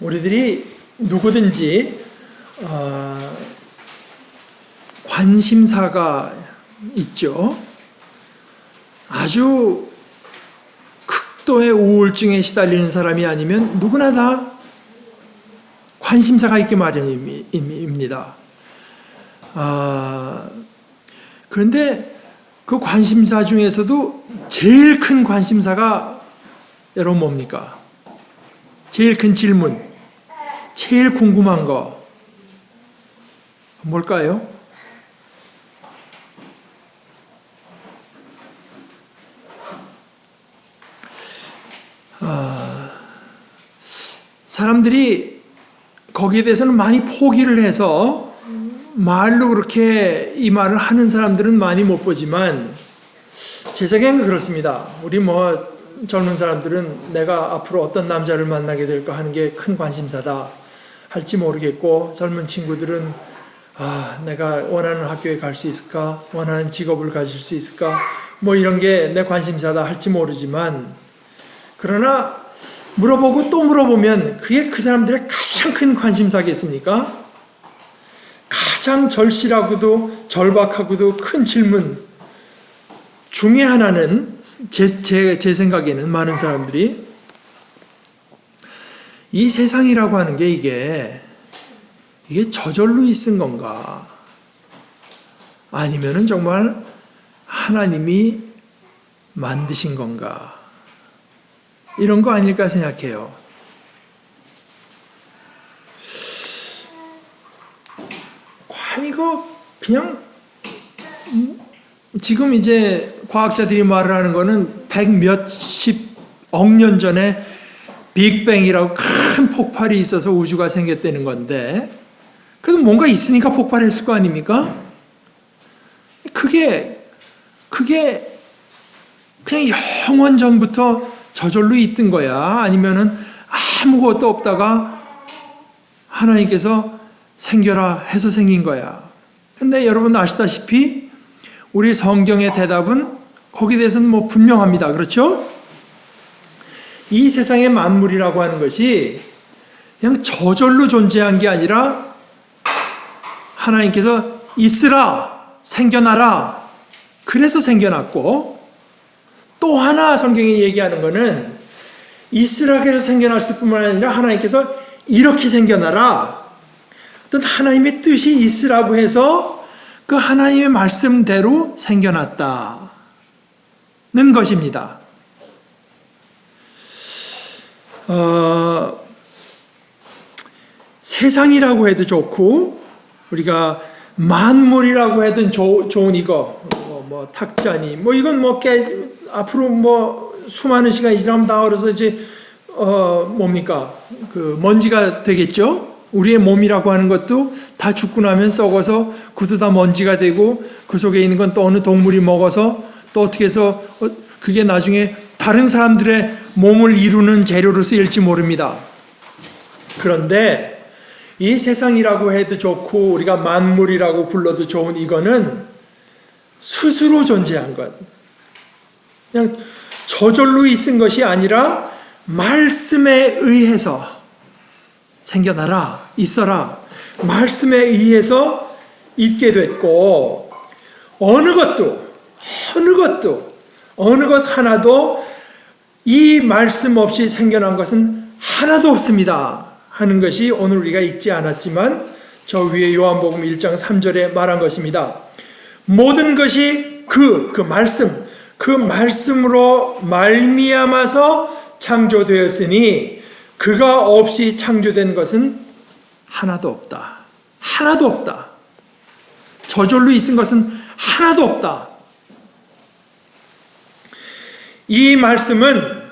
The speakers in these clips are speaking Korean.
우리들이 누구든지 관심사가 있죠. 아주 극도의 우울증에 시달리는 사람이 아니면 누구나 다 관심사가 있기 마련입니다. 그런데 그 관심사 중에서도 제일 큰 관심사가 여러분 뭡니까? 제일 큰 질문, 제일 궁금한 거 뭘까요? 사람들이 거기에 대해서는 많이 포기를 해서 말로 그렇게 이 말을 하는 사람들은 많이 못 보지만 제 생각엔 그렇습니다. 우리 젊은 사람들은 내가 앞으로 어떤 남자를 만나게 될까 하는 게 큰 관심사다 할지 모르겠고, 젊은 친구들은 내가 원하는 학교에 갈 수 있을까? 원하는 직업을 가질 수 있을까? 이런 게 내 관심사다 할지 모르지만, 그러나 물어보고 또 물어보면 그게 그 사람들의 가장 큰 관심사겠습니까? 가장 절실하고도 절박하고도 큰 질문 중에 하나는 제 생각에는 많은 사람들이 이 세상이라고 하는 게 이게 저절로 있은 건가? 아니면은 정말 하나님이 만드신 건가? 이런 거 아닐까 생각해요. 이거 그냥 지금 이제 과학자들이 말을 하는 거는 100몇십억 년 전에 빅뱅이라고 큰 폭발이 있어서 우주가 생겼다는 건데, 그래도 뭔가 있으니까 폭발했을 거 아닙니까? 그게 그냥 영원 전부터 저절로 있던 거야? 아니면은 아무것도 없다가 하나님께서 생겨라 해서 생긴 거야? 근데 여러분 아시다시피 우리 성경의 대답은 거기에 대해서는 분명합니다. 그렇죠? 이 세상의 만물이라고 하는 것이 그냥 저절로 존재한 게 아니라 하나님께서 있으라, 생겨나라, 그래서 생겨났고, 또 하나 성경이 얘기하는 거는 있으라 그래서 생겨났을 뿐만 아니라 하나님께서 이렇게 생겨나라, 어떤 하나님의 뜻이 있으라고 해서 그 하나님의 말씀대로 생겨났다는 것입니다. 세상이라고 해도 좋고, 우리가 만물이라고 해도 좋은 이거, 탁자니, 이건 앞으로 수많은 시간이 지나면 다 얼어서 이제, 뭡니까? 먼지가 되겠죠? 우리의 몸이라고 하는 것도 다 죽고 나면 썩어서 그것도 다 먼지가 되고, 그 속에 있는 건 또 어느 동물이 먹어서 또 어떻게 해서 그게 나중에 다른 사람들의 몸을 이루는 재료로 쓰일지 모릅니다. 그런데 이 세상이라고 해도 좋고 우리가 만물이라고 불러도 좋은 이거는 스스로 존재한 것, 그냥 저절로 있은 것이 아니라 말씀에 의해서 생겨나라, 있어라, 말씀에 의해서 있게 됐고, 어느 것 하나도 이 말씀 없이 생겨난 것은 하나도 없습니다 하는 것이 오늘 우리가 읽지 않았지만 저 위에 요한복음 1장 3절에 말한 것입니다. 모든 것이 그 말씀으로 말미암아서 창조되었으니 그가 없이 창조된 것은 하나도 없다. 하나도 없다. 저절로 있은 것은 하나도 없다. 이 말씀은,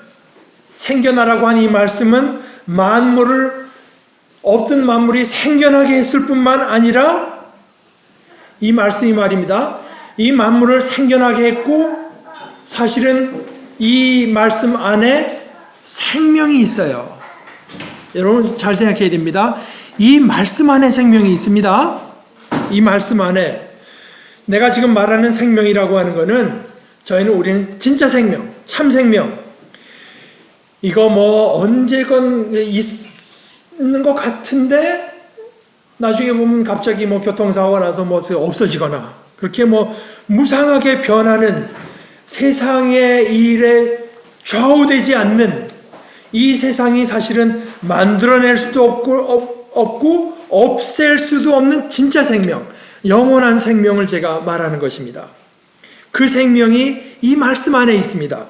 생겨나라고 한 이 말씀은 없던 만물이 생겨나게 했을 뿐만 아니라 이 말씀이 말입니다. 이 만물을 생겨나게 했고, 사실은 이 말씀 안에 생명이 있어요. 여러분 잘 생각해야 됩니다. 이 말씀 안에 생명이 있습니다. 이 말씀 안에. 내가 지금 말하는 생명이라고 하는 것은 우리는 진짜 생명, 참 생명, 이거 언제건 있는 것 같은데 나중에 보면 갑자기 뭐 교통사고가 나서 뭐 없어지거나 그렇게 뭐 무상하게 변하는 세상의 일에 좌우되지 않는 이 세상이 사실은 만들어낼 수도 없고 없앨 수도 없는 진짜 생명, 영원한 생명을 제가 말하는 것입니다. 그 생명이 이 말씀 안에 있습니다.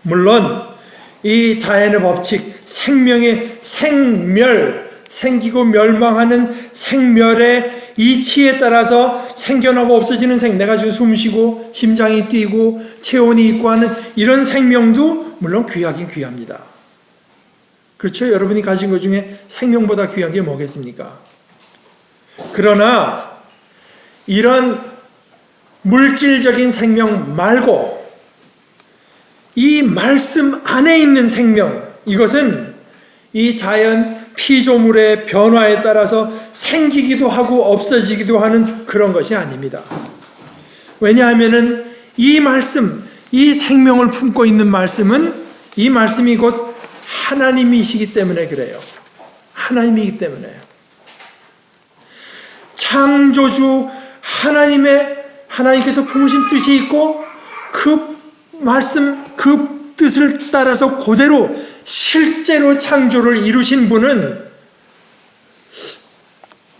물론 이 자연의 법칙, 생명의 생멸, 생기고 멸망하는 생멸의 이치에 따라서 생겨나고 없어지는 내가 지금 숨쉬고 심장이 뛰고 체온이 있고 하는 이런 생명도 물론 귀하긴 귀합니다. 그렇죠? 여러분이 가진 것 중에 생명보다 귀한 게 뭐겠습니까? 그러나 이런 물질적인 생명 말고 이 말씀 안에 있는 생명, 이것은 이 자연 피조물의 변화에 따라서 생기기도 하고 없어지기도 하는 그런 것이 아닙니다. 왜냐하면은 이 말씀, 이 생명을 품고 있는 말씀은 이 말씀이 곧 하나님이시기 때문에 그래요. 하나님이기 때문에. 창조주 하나님께서 품으신 뜻이 있고 그 말씀, 그 뜻을 따라서 그대로 실제로 창조를 이루신 분은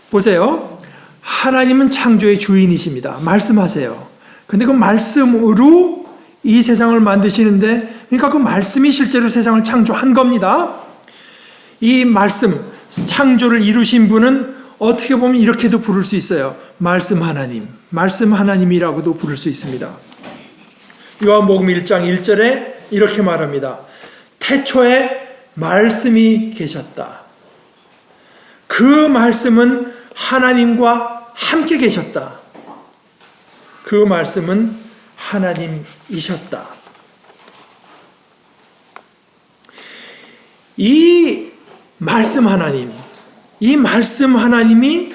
보세요. 하나님은 창조의 주인이십니다. 말씀하세요. 근데 그 말씀으로 이 세상을 만드시는데 그러니까 그 말씀이 실제로 세상을 창조한 겁니다. 이 말씀, 창조를 이루신 분은 어떻게 보면 이렇게도 부를 수 있어요. 말씀 하나님, 말씀 하나님이라고도 부를 수 있습니다. 요한복음 1장 1절에 이렇게 말합니다. 태초에 말씀이 계셨다. 그 말씀은 하나님과 함께 계셨다. 그 말씀은 하나님이셨다. 이 말씀 하나님, 이 말씀 하나님이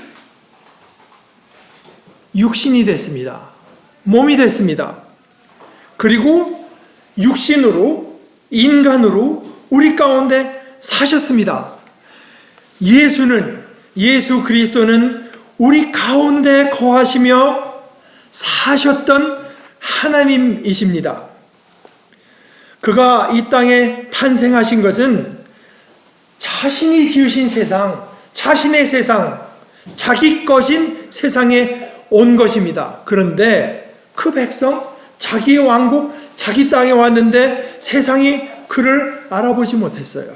육신이 됐습니다. 몸이 됐습니다. 그리고 육신으로, 인간으로 우리 가운데 사셨습니다. 예수 그리스도는 우리 가운데 거하시며 사셨던 하나님이십니다. 그가 이 땅에 탄생하신 것은 자신이 지으신 세상, 자신의 세상, 자기 것인 세상에 온 것입니다. 그런데 그 백성, 자기의 왕국, 자기 땅에 왔는데 세상이 그를 알아보지 못했어요.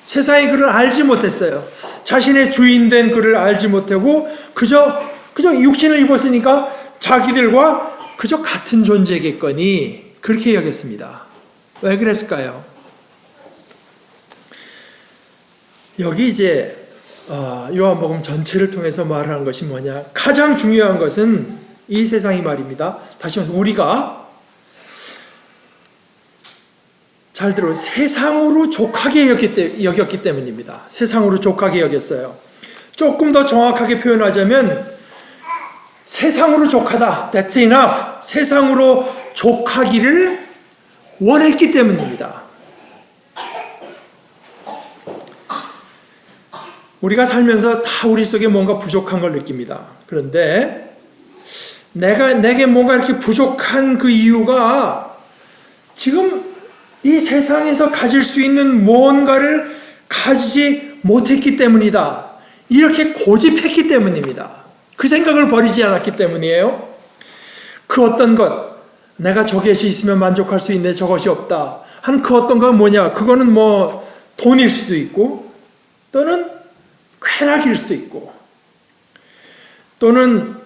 세상이 그를 알지 못했어요. 자신의 주인된 그를 알지 못하고 그저 육신을 입었으니까 자기들과 그저 같은 존재겠거니 그렇게 여겼습니다. 왜 그랬을까요? 여기 이제 요한복음 전체를 통해서 말하는 것이 뭐냐? 가장 중요한 것은 이 세상이 말입니다. 다시 말해서 우리가 잘 들어요. 세상으로 족하게 여겼기 때문입니다. 세상으로 족하게 여겼어요. 조금 더 정확하게 표현하자면 세상으로 족하다. That's enough. 세상으로 족하기를 원했기 때문입니다. 우리가 살면서 다 우리 속에 뭔가 부족한 걸 느낍니다. 그런데 내게 뭔가 이렇게 부족한 그 이유가 지금 이 세상에서 가질 수 있는 무언가를 가지지 못했기 때문이다. 이렇게 고집했기 때문입니다. 그 생각을 버리지 않았기 때문이에요. 그 어떤 것, 내가 저것이 있으면 만족할 수 있는데 저것이 없다. 한 그 어떤 건 뭐냐? 그거는 뭐 돈일 수도 있고 또는 쾌락일 수도 있고 또는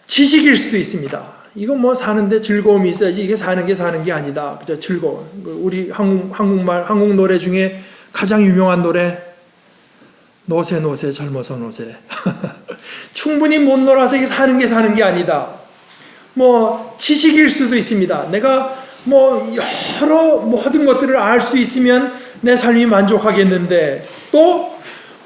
지식일 수도 있습니다. 이건 뭐 사는데 즐거움이 있어야지 이게 사는 게 아니다. 그저 즐거워. 우리 한국 노래 중에 가장 유명한 노래 노세 젊어서 노세. 충분히 못 놀아서 이게 사는 게 아니다. 뭐 지식일 수도 있습니다. 내가 뭐 여러 모든 것들을 알 수 있으면 내 삶이 만족하겠는데 또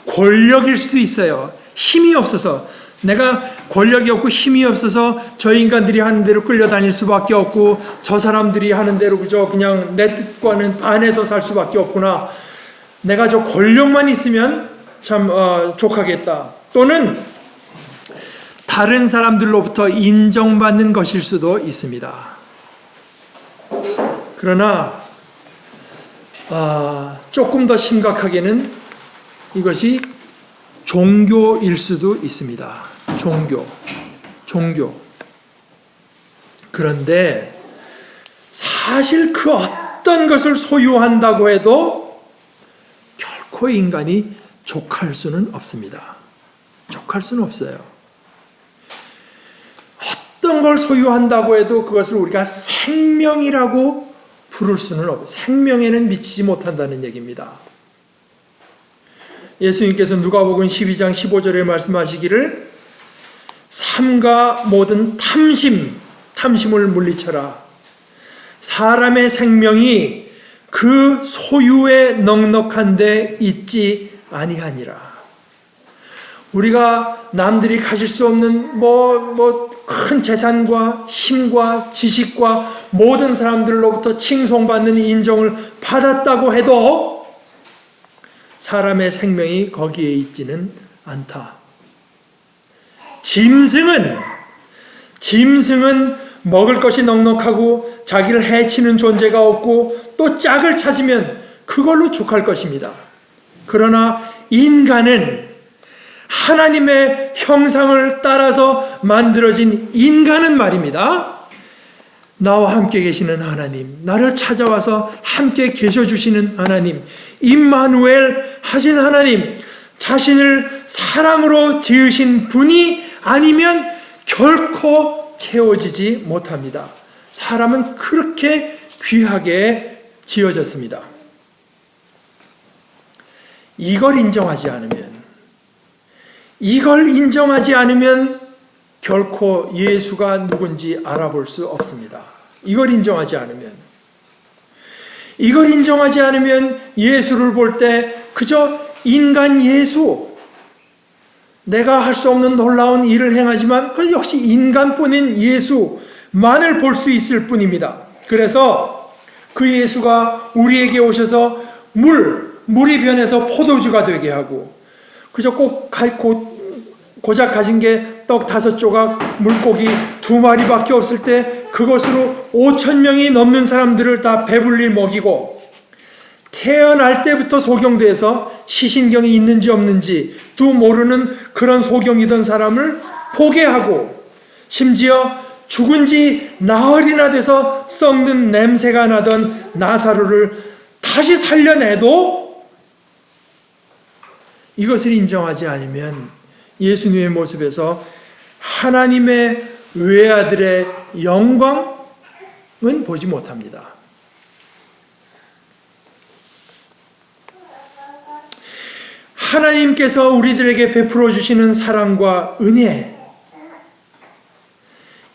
권력일 수도 있어요. 힘이 없어서 내가 권력이 없고 힘이 없어서 저 인간들이 하는 대로 끌려다닐 수밖에 없고 저 사람들이 하는 대로 그냥 내 뜻과는 반해서 살 수밖에 없구나. 내가 저 권력만 있으면 참 족하겠다. 또는 다른 사람들로부터 인정받는 것일 수도 있습니다. 그러나 조금 더 심각하게는 이것이 종교일 수도 있습니다. 종교. 그런데 사실 그 어떤 것을 소유한다고 해도 결코 인간이 족할 수는 없습니다. 족할 수는 없어요. 어떤 걸 소유한다고 해도 그것을 우리가 생명이라고 부를 수는 없어요. 생명에는 미치지 못한다는 얘기입니다. 예수님께서 누가복음 12장 15절에 말씀하시기를 삼가 모든 탐심을 물리쳐라. 사람의 생명이 그 소유에 넉넉한 데 있지 아니하니라. 우리가 남들이 가질 수 없는 큰 재산과 힘과 지식과 모든 사람들로부터 칭송받는 인정을 받았다고 해도 사람의 생명이 거기에 있지는 않다. 짐승은 먹을 것이 넉넉하고 자기를 해치는 존재가 없고 또 짝을 찾으면 그걸로 족할 것입니다. 그러나 인간은 하나님의 형상을 따라서 만들어진 인간은 말입니다. 나와 함께 계시는 하나님, 나를 찾아와서 함께 계셔주시는 하나님, 임마누엘 하신 하나님, 자신을 사랑으로 지으신 분이 아니면 결코 채워지지 못합니다. 사람은 그렇게 귀하게 지어졌습니다. 이걸 인정하지 않으면 결코 예수가 누군지 알아볼 수 없습니다. 이걸 인정하지 않으면 예수를 볼 때 그저 인간 예수, 내가 할 수 없는 놀라운 일을 행하지만 그 역시 인간뿐인 예수만을 볼 수 있을 뿐입니다. 그래서 그 예수가 우리에게 오셔서 물이 변해서 포도주가 되게 하고, 그저 고작 가진 게 떡 5조각, 물고기 2마리밖에 없을 때 그것으로 5,000명이 넘는 사람들을 다 배불리 먹이고, 태어날 때부터 소경돼서 시신경이 있는지 없는지도 모르는 그런 소경이던 사람을 보게 하고, 심지어 죽은 지 나흘이나 돼서 썩는 냄새가 나던 나사로를 다시 살려내도 이것을 인정하지 않으면 예수님의 모습에서 하나님의 외아들의 영광은 보지 못합니다. 하나님께서 우리들에게 베풀어 주시는 사랑과 은혜,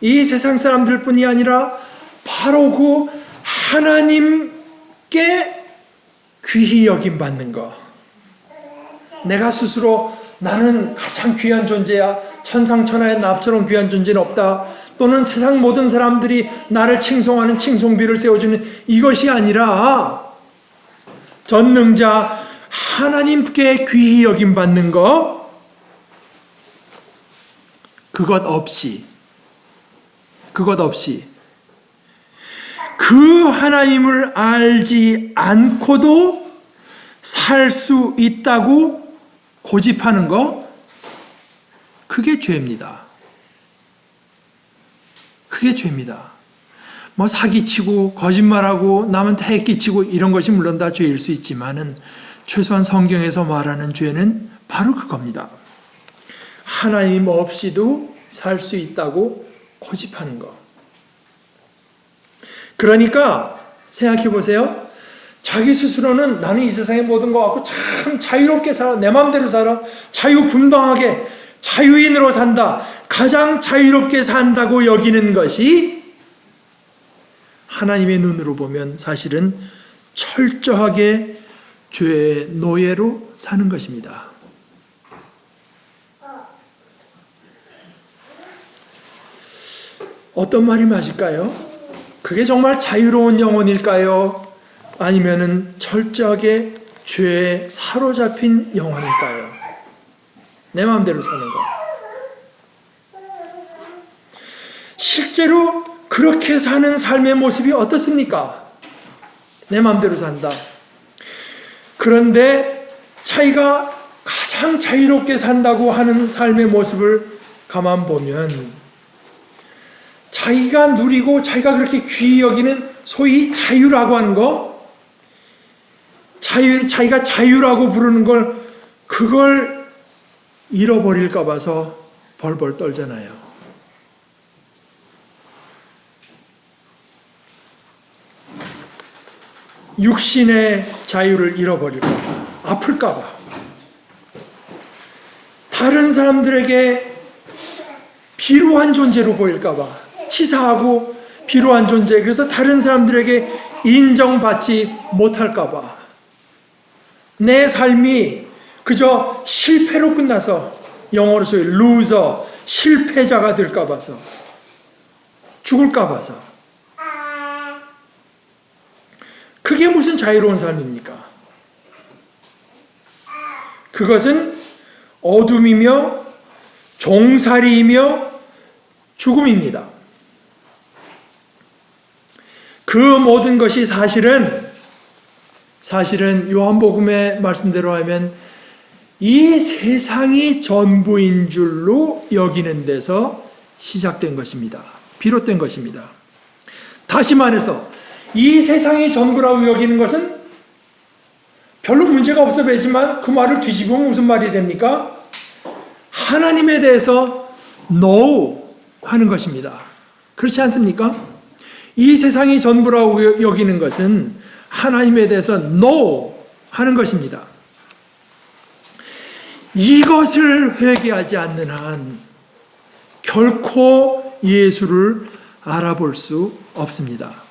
이 세상 사람들뿐이 아니라 바로 그 하나님께 귀히 여김받는 것, 내가 스스로 나는 가장 귀한 존재야, 천상천하에 나처럼 귀한 존재는 없다, 또는 세상 모든 사람들이 나를 칭송하는 칭송비를 세워주는 이것이 아니라 전능자 하나님께 귀히 여김받는 것, 그것 없이 그 하나님을 알지 않고도 살 수 있다고 고집하는 거, 그게 죄입니다. 뭐 사기치고 거짓말하고 남한테 해끼치고 이런 것이 물론 다 죄일 수 있지만은 최소한 성경에서 말하는 죄는 바로 그겁니다. 하나님 없이도 살 수 있다고 고집하는 거. 그러니까 생각해 보세요. 자기 스스로는 나는 이 세상의 모든 것 갖고 참 자유롭게 살아, 내 마음대로 살아, 자유분방하게 자유인으로 산다, 가장 자유롭게 산다고 여기는 것이 하나님의 눈으로 보면 사실은 철저하게 죄의 노예로 사는 것입니다. 어떤 말이 맞을까요? 그게 정말 자유로운 영혼일까요? 아니면은 철저하게 죄에 사로잡힌 영혼일까요? 내 마음대로 사는 거. 실제로 그렇게 사는 삶의 모습이 어떻습니까? 내 마음대로 산다. 그런데 자기가 가장 자유롭게 산다고 하는 삶의 모습을 가만 보면 자기가 누리고 자기가 그렇게 귀히 여기는 소위 자유라고 하는 거, 자기가 자유라고 부르는 걸, 그걸 잃어버릴까 봐서 벌벌 떨잖아요. 육신의 자유를 잃어버릴까 봐, 아플까 봐, 다른 사람들에게 비루한 존재로 보일까 봐, 치사하고 비루한 존재, 그래서 다른 사람들에게 인정받지 못할까 봐, 내 삶이 그저 실패로 끝나서, 영어로 소위 루저, 실패자가 될까 봐서, 죽을까 봐서. 그게 무슨 자유로운 삶입니까? 그것은 어둠이며 종살이이며 죽음입니다. 그 모든 것이 사실은 요한복음의 말씀대로 하면 이 세상이 전부인 줄로 여기는 데서 시작된 것입니다. 비롯된 것입니다. 다시 말해서 이 세상이 전부라고 여기는 것은 별로 문제가 없어 보이지만 그 말을 뒤집으면 무슨 말이 됩니까? 하나님에 대해서 no 하는 것입니다. 그렇지 않습니까? 이 세상이 전부라고 여기는 것은 하나님에 대해서 no 하는 것입니다. 이것을 회개하지 않는 한 결코 예수를 알아볼 수 없습니다.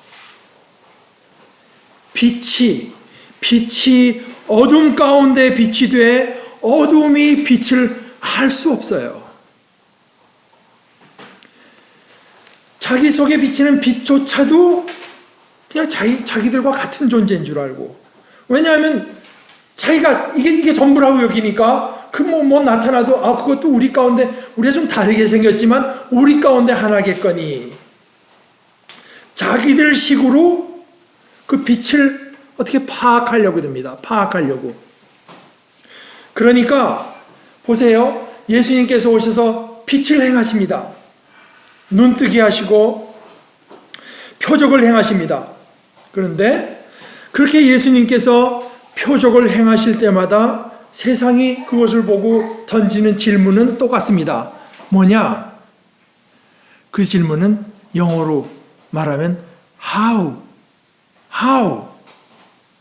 빛이 어둠 가운데 빛이 돼 어둠이 빛을 알 수 없어요. 자기 속에 비치는 빛조차도 그냥 자기들과 같은 존재인 줄 알고, 왜냐하면 자기가 이게 전부라고 여기니까 그 뭐 나타나도 그것도 우리 가운데 우리가 좀 다르게 생겼지만 우리 가운데 하나겠거니, 자기들 식으로 그 빛을 어떻게 파악하려고 듭니다. 파악하려고. 그러니까 보세요. 예수님께서 오셔서 빛을 행하십니다. 눈뜨게 하시고 표적을 행하십니다. 그런데 그렇게 예수님께서 표적을 행하실 때마다 세상이 그것을 보고 던지는 질문은 똑같습니다. 뭐냐? 그 질문은 영어로 말하면 how?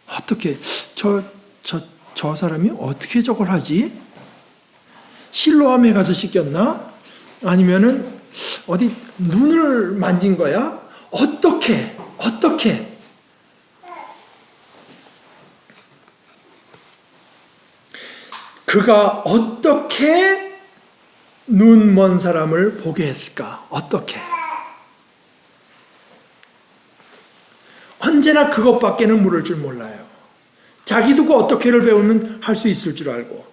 어떻게 저 사람이 어떻게 저걸 하지? 실로암에 가서 씻겼나? 아니면은 어디 눈을 만진 거야? 어떻게? 그가 어떻게 눈 먼 사람을 보게 했을까? 어떻게? 언제나 그것밖에는 모를 줄 몰라요. 자기도 그 어떻게를 배우면 할 수 있을 줄 알고,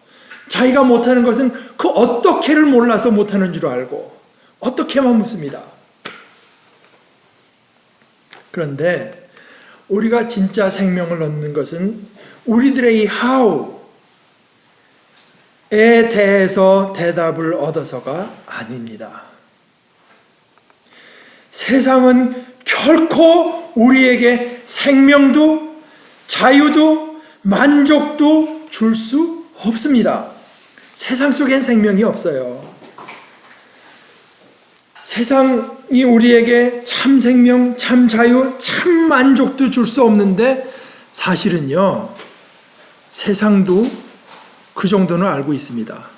자기가 못하는 것은 그 어떻게를 몰라서 못하는 줄 알고, 어떻게만 묻습니다. 그런데 우리가 진짜 생명을 얻는 것은 우리들의 이 how에 대해서 대답을 얻어서가 아닙니다. 세상은 결코 우리에게 생명도 자유도 만족도 줄 수 없습니다. 세상 속엔 생명이 없어요. 세상이 우리에게 참 생명, 참 자유, 참 만족도 줄 수 없는데, 사실은요, 세상도 그 정도는 알고 있습니다.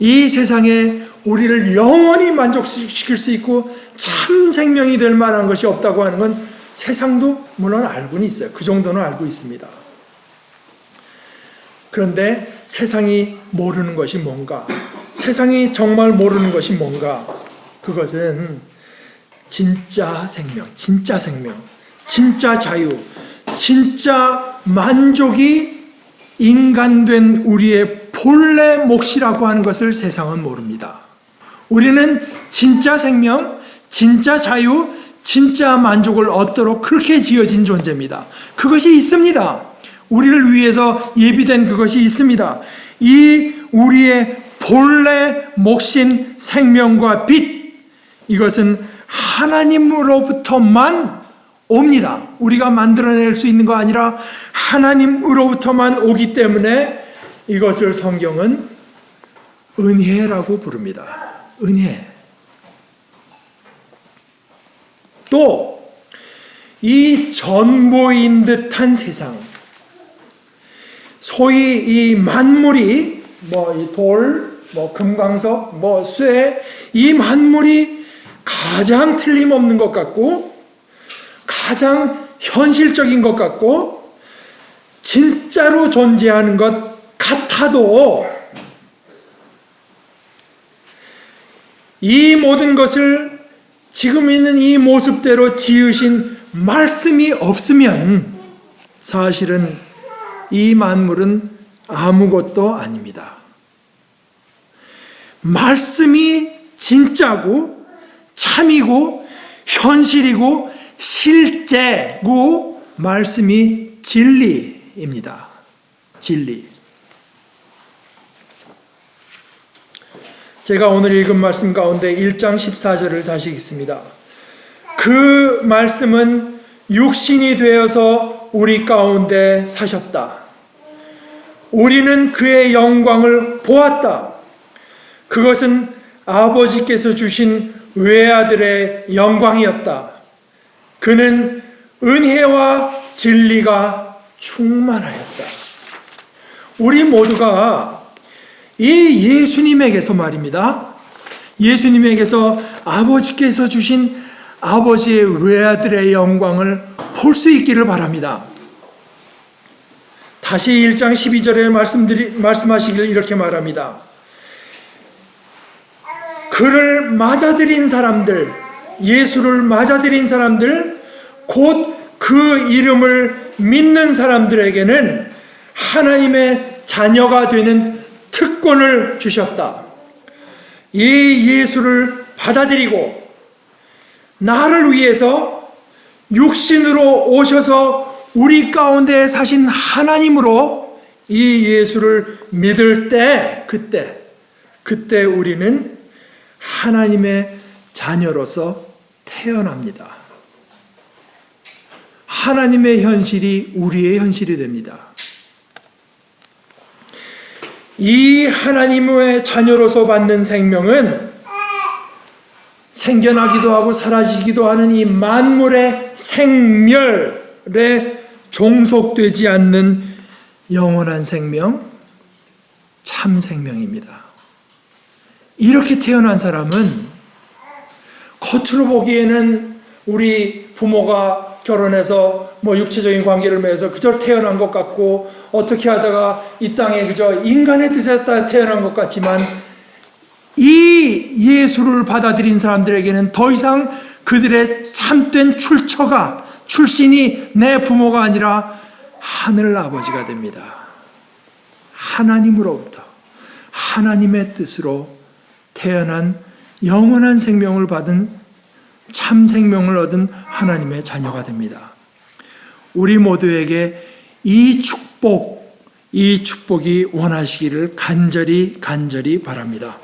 이 세상에 우리를 영원히 만족시킬 수 있고 참 생명이 될 만한 것이 없다고 하는 건 세상도 물론 알고는 있어요. 그 정도는 알고 있습니다. 그런데 세상이 모르는 것이 뭔가, 세상이 정말 모르는 것이 뭔가, 그것은 진짜 생명, 진짜 자유, 진짜 만족이 인간된 우리의 본래 몫이라고 하는 것을 세상은 모릅니다. 우리는 진짜 생명, 진짜 자유, 진짜 만족을 얻도록 그렇게 지어진 존재입니다. 그것이 있습니다. 우리를 위해서 예비된 그것이 있습니다. 이 우리의 본래 몫인 생명과 빛, 이것은 하나님으로부터만 옵니다. 우리가 만들어낼 수 있는 거 아니라 하나님으로부터만 오기 때문에 이것을 성경은 은혜라고 부릅니다. 은혜. 또 이 전보인 듯한 세상, 소위 이 만물이 이 돌, 금광석, 쇠, 이 만물이 가장 틀림없는 것 같고 가장 현실적인 것 같고 진짜로 존재하는 것 같아도 이 모든 것을 지금 있는 이 모습대로 지으신 말씀이 없으면 사실은 이 만물은 아무것도 아닙니다. 말씀이 진짜고 참이고 현실이고 실제고 말씀이 진리입니다. 진리. 제가 오늘 읽은 말씀 가운데 1장 14절을 다시 읽습니다. 그 말씀은 육신이 되어서 우리 가운데 사셨다. 우리는 그의 영광을 보았다. 그것은 아버지께서 주신 외아들의 영광이었다. 그는 은혜와 진리가 충만하였다. 우리 모두가 이 예수님에게서 말입니다. 예수님에게서 아버지께서 주신 아버지의 외아들의 영광을 볼 수 있기를 바랍니다. 다시 1장 12절에 말씀하시길 이렇게 말합니다. 그를 맞아들인 사람들, 예수를 맞아들인 사람들, 곧 그 이름을 믿는 사람들에게는 하나님의 자녀가 되는 특권을 주셨다. 이 예수를 받아들이고 나를 위해서 육신으로 오셔서 우리 가운데 사신 하나님으로 이 예수를 믿을 때 그때 우리는 하나님의 자녀로서 태어납니다. 하나님의 현실이 우리의 현실이 됩니다. 이 하나님의 자녀로서 받는 생명은 생겨나기도 하고 사라지기도 하는 이 만물의 생멸에 종속되지 않는 영원한 생명, 참 생명입니다. 이렇게 태어난 사람은 겉으로 보기에는 우리 부모가 결혼해서 육체적인 관계를 맺어서 그저 태어난 것 같고 어떻게 하다가 이 땅에 그저 인간의 뜻에 따라 태어난 것 같지만 이 예수를 받아들인 사람들에게는 더 이상 그들의 참된 출신이 내 부모가 아니라 하늘 아버지가 됩니다. 하나님으로부터 하나님의 뜻으로 태어난 영원한 생명을 받은 참 생명을 얻은 하나님의 자녀가 됩니다. 우리 모두에게 이 축복이 원하시기를 간절히 바랍니다.